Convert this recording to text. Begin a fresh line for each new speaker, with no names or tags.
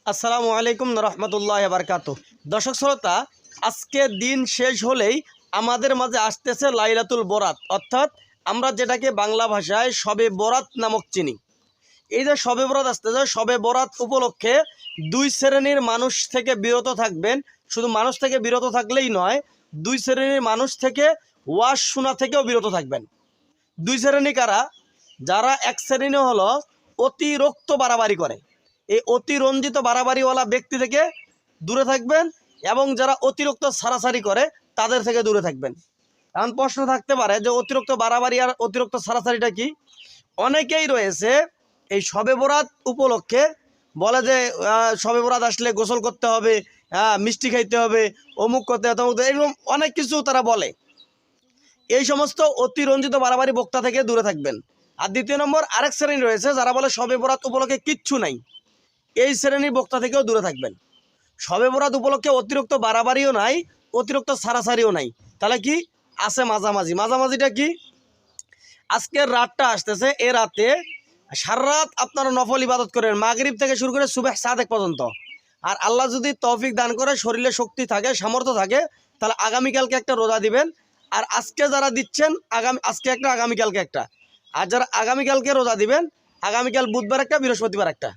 আসসালামু আলাইকুম রহমতুল্লাহ বারকাত। দর্শক শ্রোতা, আজকে দিন শেষ হলেই আমাদের মাঝে আসতেছে লাইলাতুল বরাত, অর্থাৎ আমরা যেটাকে বাংলা ভাষায় শবে বরাত নামক চিনি। এই যে শবে বরাত আসতেছে, শবে বরাত উপলক্ষে দুই শ্রেণীর মানুষ থেকে বিরত থাকবেন। শুধু মানুষ থেকে বিরত থাকলেই নয়, দুই শ্রেণীর মানুষ থেকে ওয়াজ শোনা থেকেও বিরত থাকবেন। দুই শ্রেণী কারা? যারা এক শ্রেণী হলো অতিরিক্ত বাড়াবাড়ি করে, এই অতিরঞ্জিত বাড়াবাড়িওয়ালা ব্যক্তি থেকে দূরে থাকবেন, এবং যারা অতিরিক্ত সারাসারি করে তাদের থেকে দূরে থাকবেন। কারণ প্রশ্ন থাকতে পারে যে অতিরিক্ত বাড়াবাড়ি আর অতিরিক্ত সারাসারিটা কি? অনেকেই রয়েছে এই শবে বরাত উপলক্ষে বলে যে শবে বরাত আসলে গোসল করতে হবে, মিষ্টি খাইতে হবে, অমুক করতে হবে, তমুক, এরকম অনেক কিছু তারা বলে। এই সমস্ত অতিরঞ্জিত বাড়াবাড়ি বক্তা থেকে দূরে থাকবেন। আর দ্বিতীয় নম্বর আরেক শ্রেণী রয়েছে যারা বলে শবে বরাত উপলক্ষে কিচ্ছু নাই, এই শ্রেণীর বক্তা থেকেও দূরে থাকবেন। শবে বরাত উপলক্ষে অতিরিক্ত বাড়াবাড়িও নাই, অতিরিক্ত সারাসারিও নাই, তাহলে কি আছে? মাঝামাঝি। মাঝামাঝিটা কি? আজকের রাতটা আসতেছে, এ রাতে সারা রাত আপনারা নফল ইবাদত করেন, মাগরিব থেকে শুরু করে সুবহ সাদেক পর্যন্ত। আর আল্লাহ যদি তৌফিক দান করে, শরীরে শক্তি থাকে, সামর্থ্য থাকে, তাহলে আগামীকালকে একটা রোজা দিবেন। আর আজকে যারা দিচ্ছেন, আজকে একটা, আগামীকালকে একটা। আর যারা আগামীকালকে রোজা দিবেন, আগামীকাল বুধবার একটা, বৃহস্পতিবার একটা।